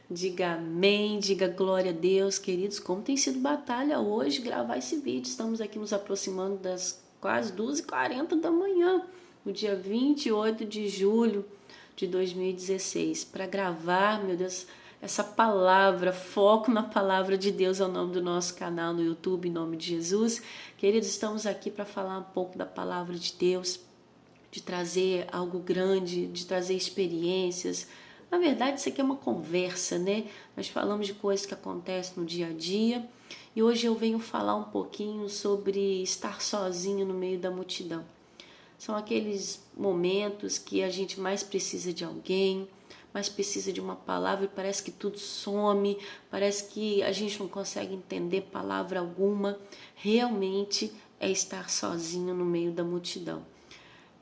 Diga amém, diga glória a Deus, queridos. Como tem sido batalha hoje gravar esse vídeo. Estamos aqui nos aproximando das quase 2h40 da manhã, no dia 28 de julho de 2016, para gravar, meu Deus, essa palavra, foco na palavra de Deus é o nome do nosso canal no YouTube, em nome de Jesus. Queridos, estamos aqui para falar um pouco da palavra de Deus, de trazer algo grande, de trazer experiências. Na verdade, isso aqui é uma conversa, né? Nós falamos de coisas que acontecem no dia a dia e hoje eu venho falar um pouquinho sobre estar sozinho no meio da multidão. São aqueles momentos que a gente mais precisa de alguém, mais precisa de uma palavra e parece que tudo some, parece que a gente não consegue entender palavra alguma. Realmente é estar sozinho no meio da multidão.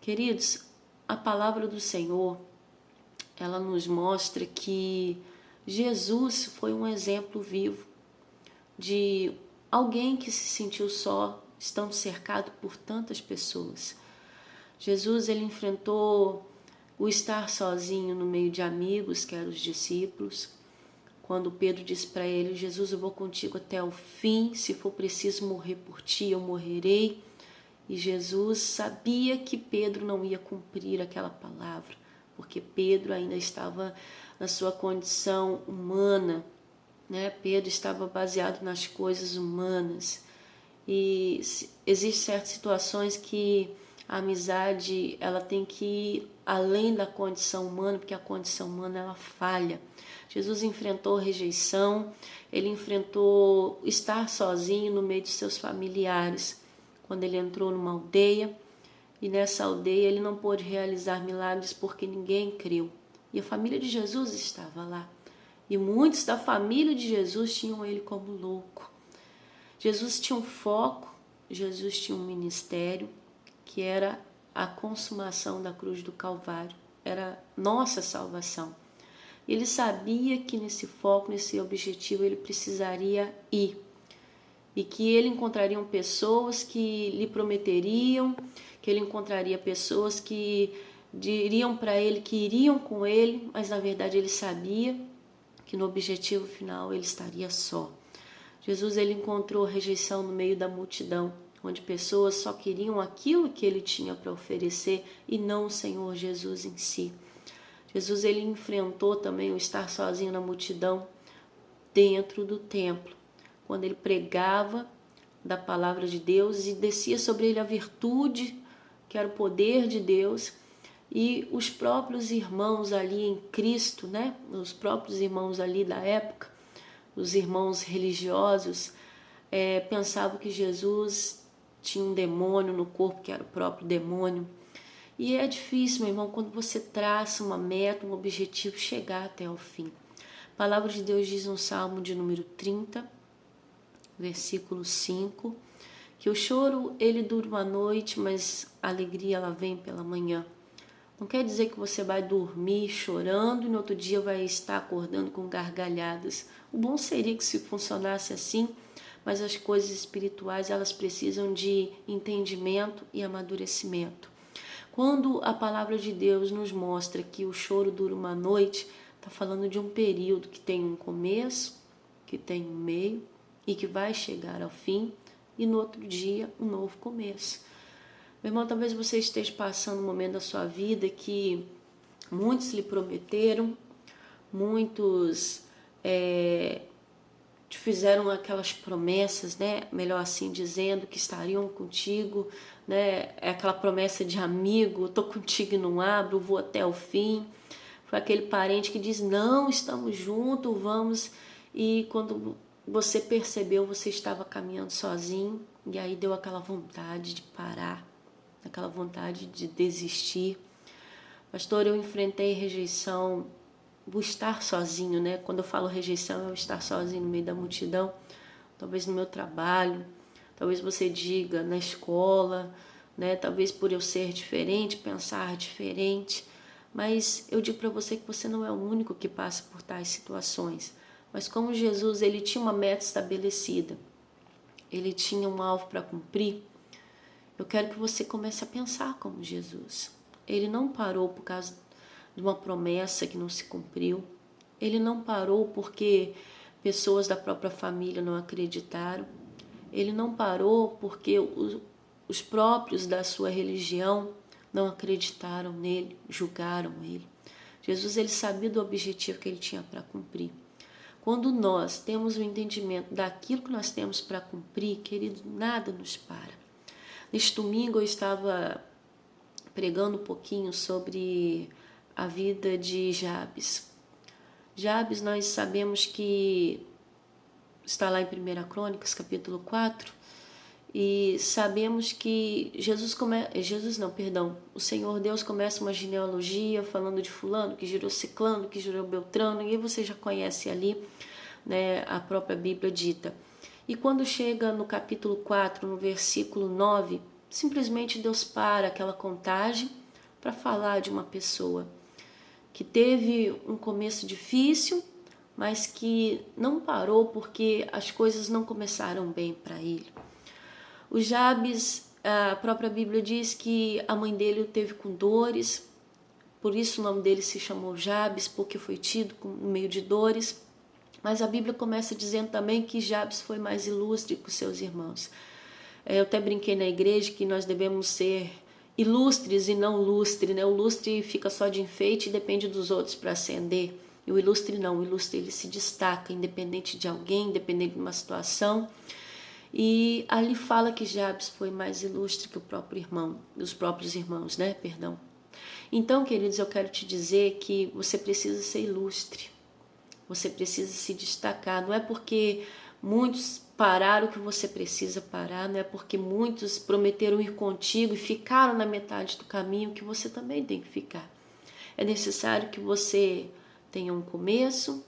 Queridos, a palavra do Senhor, ela nos mostra que Jesus foi um exemplo vivo de alguém que se sentiu só, estando cercado por tantas pessoas. Jesus, ele enfrentou o estar sozinho no meio de amigos, que eram os discípulos. Quando Pedro disse para ele: Jesus, eu vou contigo até o fim, se for preciso morrer por ti, eu morrerei. E Jesus sabia que Pedro não ia cumprir aquela palavra, porque Pedro ainda estava na sua condição humana, né? Pedro estava baseado nas coisas humanas. E existem certas situações que a amizade ela tem que ir além da condição humana, porque a condição humana ela falha. Jesus enfrentou rejeição, ele enfrentou estar sozinho no meio de seus familiares. Quando ele entrou numa aldeia, e nessa aldeia ele não pôde realizar milagres porque ninguém creu. E a família de Jesus estava lá. E muitos da família de Jesus tinham ele como louco. Jesus tinha um foco, Jesus tinha um ministério, que era a consumação da cruz do Calvário. Era nossa salvação. Ele sabia que nesse foco, nesse objetivo, ele precisaria ir. E que ele encontraria pessoas que lhe prometeriam, que ele encontraria pessoas que diriam para ele que iriam com ele, mas na verdade ele sabia que no objetivo final ele estaria só. Jesus, ele encontrou rejeição no meio da multidão, onde pessoas só queriam aquilo que ele tinha para oferecer e não o Senhor Jesus em si. Jesus, ele enfrentou também o estar sozinho na multidão dentro do templo, quando ele pregava da palavra de Deus e descia sobre ele a virtude, que era o poder de Deus, e os próprios irmãos ali em Cristo, né? Os próprios irmãos ali da época, os irmãos religiosos, pensavam que Jesus tinha um demônio no corpo, que era o próprio demônio. E é difícil, meu irmão, quando você traça uma meta, um objetivo, chegar até o fim. A palavra de Deus diz no Salmo de número 30, versículo 5, que o choro ele dura uma noite, mas a alegria ela vem pela manhã. Não quer dizer que você vai dormir chorando e no outro dia vai estar acordando com gargalhadas. O bom seria que se funcionasse assim, mas as coisas espirituais elas precisam de entendimento e amadurecimento. Quando a palavra de Deus nos mostra que o choro dura uma noite, está falando de um período que tem um começo, que tem um meio e que vai chegar ao fim, e no outro dia um novo começo. Meu irmão, talvez você esteja passando um momento da sua vida que muitos lhe prometeram, muitos te fizeram aquelas promessas, né? Melhor assim dizendo, que estariam contigo, né? É aquela promessa de amigo, tô contigo e não abro, vou até o fim. Foi aquele parente que diz, não, estamos juntos, vamos. E quando você percebeu, você estava caminhando sozinho, e aí deu aquela vontade de parar, aquela vontade de desistir. Pastor, eu enfrentei rejeição, o estar sozinho, né? Quando eu falo rejeição, é o estar sozinho no meio da multidão, talvez no meu trabalho, talvez você diga na escola, né? Talvez por eu ser diferente, pensar diferente, mas eu digo para você que você não é o único que passa por tais situações. Mas como Jesus, ele tinha uma meta estabelecida, ele tinha um alvo para cumprir, eu quero que você comece a pensar como Jesus. Ele não parou por causa de uma promessa que não se cumpriu. Ele não parou porque pessoas da própria família não acreditaram. Ele não parou porque os próprios da sua religião não acreditaram nele, julgaram ele. Jesus, ele sabia do objetivo que ele tinha para cumprir. Quando nós temos o entendimento daquilo que nós temos para cumprir, querido, nada nos para. Neste domingo eu estava pregando um pouquinho sobre a vida de Jabes. Jabes, nós sabemos que está lá em 1 Crônicas, capítulo 4, e sabemos que o Senhor Deus começa uma genealogia falando de fulano, que gerou ciclano, que gerou beltrano, e você já conhece ali, né, a própria Bíblia dita. E quando chega no capítulo 4, no versículo 9, simplesmente Deus para aquela contagem para falar de uma pessoa que teve um começo difícil, mas que não parou porque as coisas não começaram bem para ele. O Jabes, a própria Bíblia diz que a mãe dele o teve com dores, por isso o nome dele se chamou Jabes, porque foi tido no meio de dores. Mas a Bíblia começa dizendo também que Jabes foi mais ilustre que os seus irmãos. Eu até brinquei na igreja que nós devemos ser ilustres e não lustre, né? O lustre fica só de enfeite e depende dos outros para ascender. E o ilustre não, o ilustre ele se destaca, independente de alguém, independente de uma situação. E ali fala que Jabes foi mais ilustre que o próprio irmão, os próprios irmãos, né? Perdão. Então, queridos, eu quero te dizer que você precisa ser ilustre. Você precisa se destacar. Não é porque muitos pararam que você precisa parar, não é porque muitos prometeram ir contigo e ficaram na metade do caminho que você também tem que ficar. É necessário que você tenha um começo,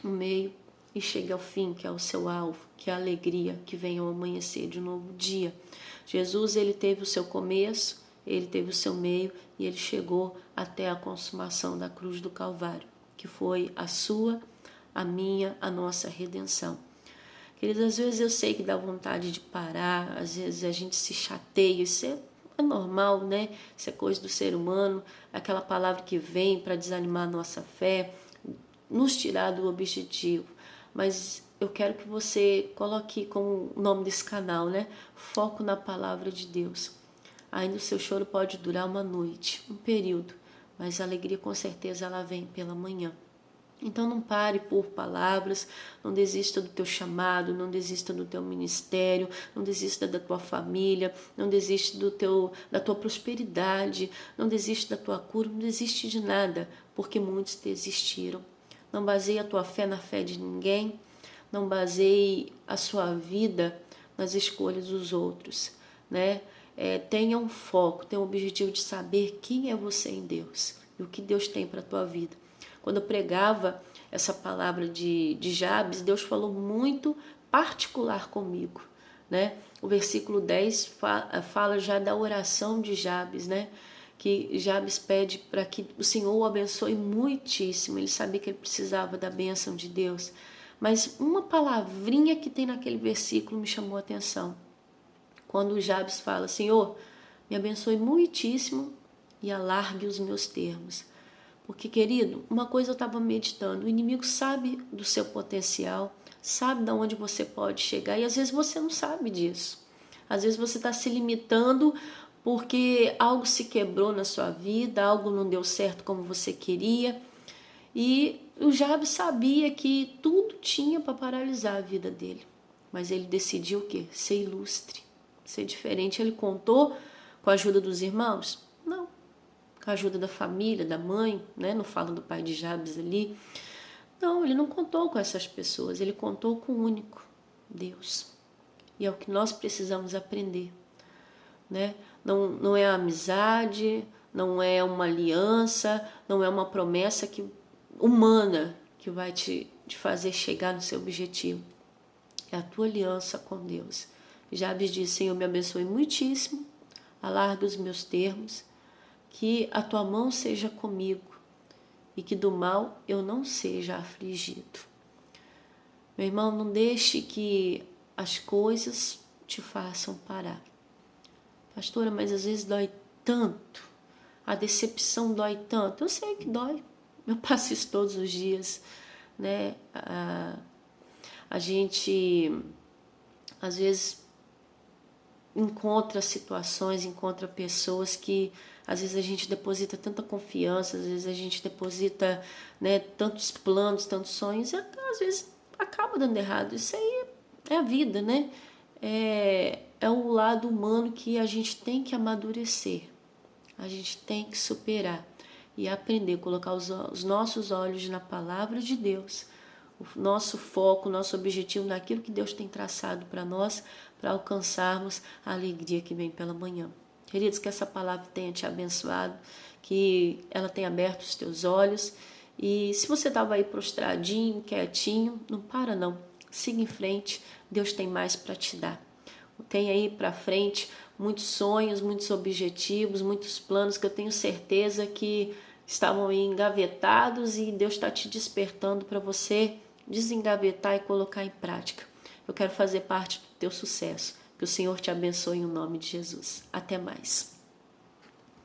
um meio e chegue ao fim, que é o seu alvo, que é a alegria que vem ao amanhecer de um novo dia. Jesus, ele teve o seu começo, ele teve o seu meio e ele chegou até a consumação da cruz do Calvário, que foi a sua, a minha, a nossa redenção. Queridos, às vezes eu sei que dá vontade de parar, às vezes a gente se chateia, isso é normal, né? Isso é coisa do ser humano, aquela palavra que vem para desanimar a nossa fé, nos tirar do objetivo. Mas eu quero que você coloque como o nome desse canal, né? Foco na palavra de Deus. Ainda o seu choro pode durar uma noite, um período, mas a alegria com certeza ela vem pela manhã. Então não pare por palavras, não desista do teu chamado, não desista do teu ministério, não desista da tua família, não desista da tua prosperidade, não desista da tua cura, não desiste de nada, porque muitos desistiram. Não baseie a tua fé na fé de ninguém, não baseie a sua vida nas escolhas dos outros, né? Tenha um foco, tenha um objetivo de saber quem é você em Deus e o que Deus tem para a tua vida. Quando eu pregava essa palavra de Jabes, Deus falou muito particular comigo, né? O versículo 10 fala já da oração de Jabes, né? Que Jabes pede para que o Senhor o abençoe muitíssimo. Ele sabia que ele precisava da bênção de Deus. Mas uma palavrinha que tem naquele versículo me chamou a atenção. Quando Jabes fala, Senhor, me abençoe muitíssimo e alargue os meus termos. Porque, querido, uma coisa eu estava meditando, o inimigo sabe do seu potencial, sabe de onde você pode chegar e às vezes você não sabe disso. Às vezes você está se limitando porque algo se quebrou na sua vida, algo não deu certo como você queria. E o Jabes sabia que tudo tinha para paralisar a vida dele. Mas ele decidiu o quê? Ser ilustre, ser diferente. Ele contou com a ajuda dos irmãos? Não. Com a ajuda da família, da mãe, né? Não fala do pai de Jabes ali. Não, ele não contou com essas pessoas, ele contou com o único Deus. E é o que nós precisamos aprender, né? Não é a amizade, não é uma aliança, não é uma promessa humana que vai te fazer chegar no seu objetivo. É a tua aliança com Deus. Jabes disse, Senhor, me abençoe muitíssimo, alarga os meus termos, que a tua mão seja comigo e que do mal eu não seja afligido. Meu irmão, não deixe que as coisas te façam parar. Pastora, mas às vezes dói tanto, a decepção dói tanto. Eu sei que dói, eu passo isso todos os dias. né? A gente, às vezes, encontra situações, encontra pessoas que às vezes a gente deposita tanta confiança, às vezes a gente deposita, né, tantos planos, tantos sonhos, e às vezes acaba dando errado. Isso aí é a vida, né? É um lado humano que a gente tem que amadurecer, a gente tem que superar e aprender a colocar os nossos olhos na palavra de Deus, o nosso foco, o nosso objetivo naquilo que Deus tem traçado para nós, para alcançarmos a alegria que vem pela manhã. Queridos, que essa palavra tenha te abençoado, que ela tenha aberto os teus olhos. E se você estava aí prostradinho, quietinho, não para não. Siga em frente, Deus tem mais para te dar. Tem aí para frente muitos sonhos, muitos objetivos, muitos planos que eu tenho certeza que estavam aí engavetados e Deus está te despertando para você desengavetar e colocar em prática. Eu quero fazer parte do teu sucesso. Que o Senhor te abençoe em nome de Jesus. Até mais.